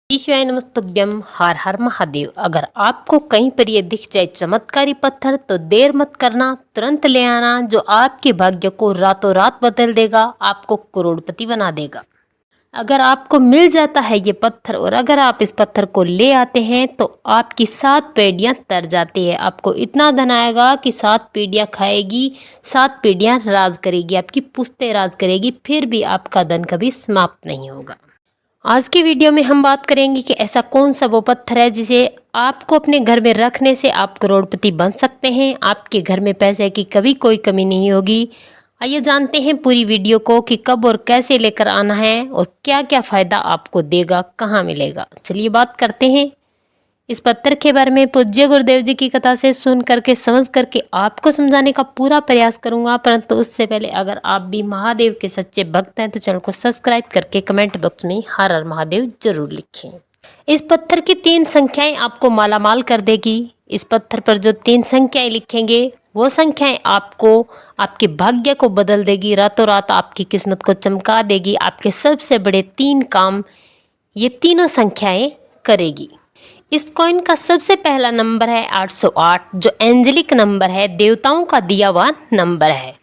ईश्वराय नमस्तुभ्यम। हर हर महादेव। अगर आपको कहीं पर ये दिख जाए चमत्कारी पत्थर तो देर मत करना, तुरंत ले आना, जो आपके भाग्य को रातों रात बदल देगा, आपको करोड़पति बना देगा। अगर आपको मिल जाता है ये पत्थर और अगर आप इस पत्थर को ले आते हैं तो आपकी 7 पीढ़ियां तर जाती है। आपको इतना धन आएगा कि 7 पीढ़ियां खाएगी, 7 पीढ़ियां राज करेगी, आपकी पुश्तें राज करेगी, फिर भी आपका धन कभी समाप्त नहीं होगा। आज की वीडियो में हम बात करेंगे कि ऐसा कौन सा वो पत्थर है जिसे आपको अपने घर में रखने से आप करोड़पति बन सकते हैं। आपके घर में पैसे की कभी कोई कमी नहीं होगी। आइए जानते हैं पूरी वीडियो को कि कब और कैसे लेकर आना है और क्या क्या फ़ायदा आपको देगा, कहाँ मिलेगा। चलिए बात करते हैं इस पत्थर के बारे में। पूज्य गुरुदेव जी की कथा से सुन करके समझ करके आपको समझाने का पूरा प्रयास करूंगा, परंतु उससे पहले अगर आप भी महादेव के सच्चे भक्त हैं तो चैनल को सब्सक्राइब करके कमेंट बॉक्स में हर हर महादेव जरूर लिखें। इस पत्थर की 3 संख्याएं आपको मालामाल कर देगी। इस पत्थर पर जो 3 संख्याएं लिखेंगे वो संख्याएं आपको आपके भाग्य को बदल देगी, रातों रात आपकी किस्मत को चमका देगी। आपके सबसे बड़े 3 काम ये तीनों संख्याएं करेगी। इस कॉइन का सबसे पहला नंबर है 808, जो एंजेलिक नंबर है, देवताओं का दिया हुआ नंबर है।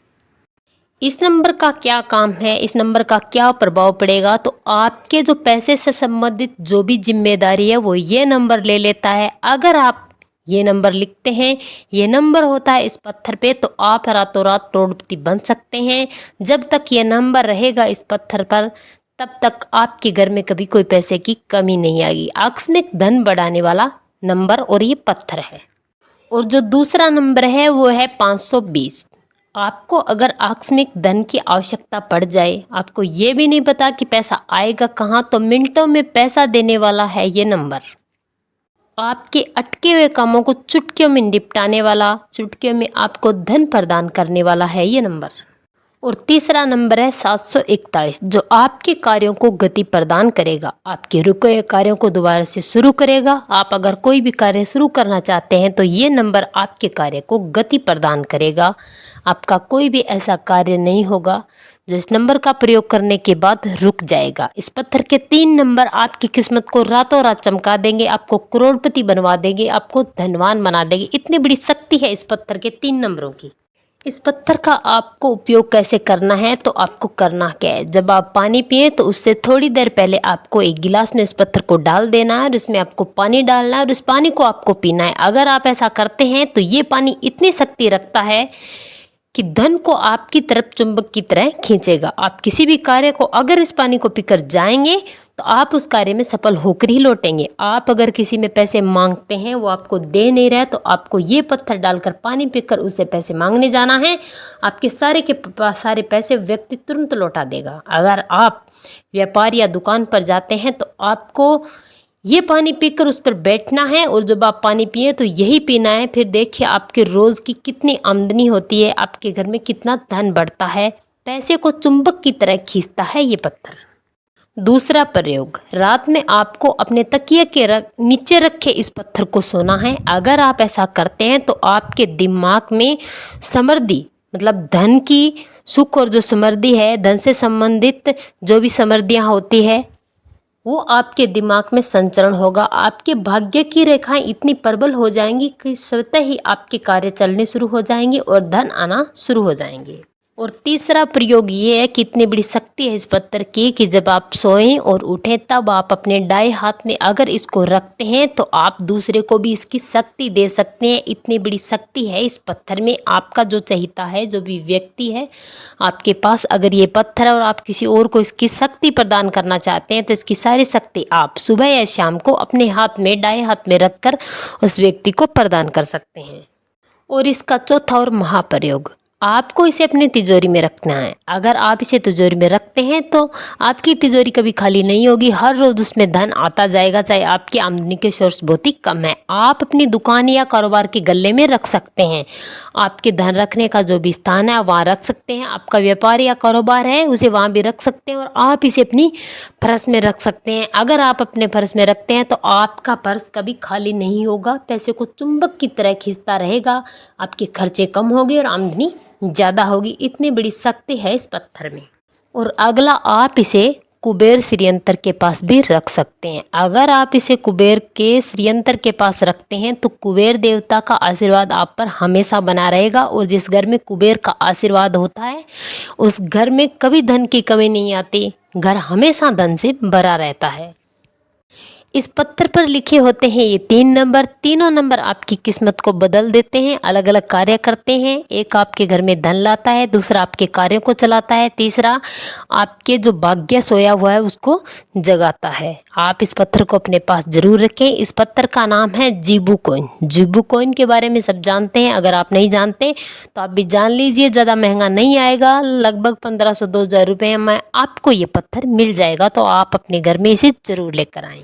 इस नंबर का क्या काम है, इस नंबर का क्या प्रभाव पड़ेगा, तो आपके जो पैसे से संबंधित जो भी जिम्मेदारी है वो ये नंबर ले लेता है। अगर आप ये नंबर लिखते हैं, ये नंबर होता है इस पत्थर पे, तो आप रातों रात करोड़पति बन सकते हैं। जब तक ये नंबर रहेगा इस पत्थर पर तब तक आपके घर में कभी कोई पैसे की कमी नहीं आएगी। आकस्मिक धन बढ़ाने वाला नंबर और ये पत्थर है। और जो दूसरा नंबर है वो है 520। आपको अगर आकस्मिक धन की आवश्यकता पड़ जाए, आपको ये भी नहीं पता कि पैसा आएगा कहाँ, तो मिनटों में पैसा देने वाला है ये नंबर। आपके अटके हुए कामों को चुटकियों में निपटाने वाला, चुटकियों में आपको धन प्रदान करने वाला है ये नंबर। और तीसरा नंबर है 741, जो आपके कार्यों को गति प्रदान करेगा, आपके रुके हुए कार्यों को दोबारा से शुरू करेगा। आप अगर कोई भी कार्य शुरू करना चाहते हैं तो ये नंबर आपके कार्य को गति प्रदान करेगा। आपका कोई भी ऐसा कार्य नहीं होगा जो इस नंबर का प्रयोग करने के बाद रुक जाएगा। इस पत्थर के 3 नंबर आपकी किस्मत को रातों रात चमका देंगे, आपको करोड़पति बनवा देंगे, आपको धनवान बना देंगे। इतनी बड़ी शक्ति है इस पत्थर के 3 नंबरों की। इस पत्थर का आपको उपयोग कैसे करना है, तो आपको करना क्या है, जब आप पानी पिए तो उससे थोड़ी देर पहले आपको एक गिलास में इस पत्थर को डाल देना है और इसमें आपको पानी डालना है और उस पानी को आपको पीना है। अगर आप ऐसा करते हैं तो ये पानी इतनी शक्ति रखता है कि धन को आपकी तरफ चुंबक की तरह खींचेगा। आप किसी भी कार्य को अगर इस पानी को पीकर जाएंगे तो आप उस कार्य में सफल होकर ही लौटेंगे। आप अगर किसी में पैसे मांगते हैं, वो आपको दे नहीं रहा है, तो आपको ये पत्थर डालकर पानी पीकर उससे पैसे मांगने जाना है। आपके सारे के सारे पैसे व्यक्ति तुरंत लौटा देगा। अगर आप व्यापार या दुकान पर जाते हैं तो आपको ये पानी पीकर उस पर बैठना है और जब आप पानी पिए तो यही पीना है। फिर देखिए आपके रोज़ की कितनी आमदनी होती है, आपके घर में कितना धन बढ़ता है। पैसे को चुंबक की तरह खींचता है ये पत्थर। दूसरा प्रयोग, रात में आपको अपने तकिए के नीचे रखे इस पत्थर को सोना है। अगर आप ऐसा करते हैं तो आपके दिमाग में समृद्धि, मतलब धन की सुख और जो समृद्धि है, धन से संबंधित जो भी समृद्धियाँ होती है वो आपके दिमाग में संचरण होगा। आपके भाग्य की रेखाएं इतनी प्रबल हो जाएंगी कि स्वतः ही आपके कार्य चलने शुरू हो जाएंगे और धन आना शुरू हो जाएंगे। और तीसरा प्रयोग ये है कि इतनी बड़ी शक्ति है इस पत्थर की कि जब आप सोएं और उठें तब आप अपने दाएं हाथ में अगर इसको रखते हैं तो आप दूसरे को भी इसकी शक्ति दे सकते हैं। इतनी बड़ी शक्ति है इस पत्थर में। आपका जो चाहता है, जो भी व्यक्ति है आपके पास अगर ये पत्थर है और आप किसी और को इसकी शक्ति प्रदान करना चाहते हैं तो इसकी सारी शक्ति आप सुबह या शाम को अपने हाथ में, दाएं हाथ में रखकर उस व्यक्ति को प्रदान कर सकते हैं। और इसका चौथा और महाप्रयोग, आपको इसे अपनी तिजोरी में रखना है। अगर आप इसे तिजोरी में रखते हैं तो आपकी तिजोरी कभी खाली नहीं होगी, हर रोज उसमें धन आता जाएगा, चाहे आपकी आमदनी के सोर्स बहुत ही कम है। आप अपनी दुकान या कारोबार के गल्ले में रख सकते हैं। आपके धन रखने का जो भी स्थान है वहाँ रख सकते हैं। आपका व्यापार या कारोबार है उसे वहाँ भी रख सकते हैं और आप इसे अपनी पर्स में रख सकते हैं। अगर आप अपने पर्स में रखते हैं तो आपका पर्स कभी खाली नहीं होगा, पैसे को चुंबक की तरह खींचता रहेगा, आपके खर्चे कम होंगे और आमदनी ज़्यादा होगी। इतनी बड़ी शक्ति है इस पत्थर में। और अगला, आप इसे कुबेर श्रीयंत्र के पास भी रख सकते हैं। अगर आप इसे कुबेर के श्रीयंत्र के पास रखते हैं तो कुबेर देवता का आशीर्वाद आप पर हमेशा बना रहेगा और जिस घर में कुबेर का आशीर्वाद होता है उस घर में कभी धन की कमी नहीं आती, घर हमेशा धन से भरा रहता है। इस पत्थर पर लिखे होते हैं ये 3 नंबर, तीनों नंबर आपकी किस्मत को बदल देते हैं, अलग अलग कार्य करते हैं। एक आपके घर में धन लाता है, दूसरा आपके कार्यों को चलाता है, तीसरा आपके जो भाग्य सोया हुआ है उसको जगाता है। आप इस पत्थर को अपने पास जरूर रखें। इस पत्थर का नाम है जीबू कॉइन। जीबू कॉइन के बारे में सब जानते हैं, अगर आप नहीं जानते तो आप भी जान लीजिए। ज़्यादा महंगा नहीं आएगा, लगभग 1500-2000 रुपये में आपको ये पत्थर मिल जाएगा, तो आप अपने घर में इसे जरूर लेकर आएँ।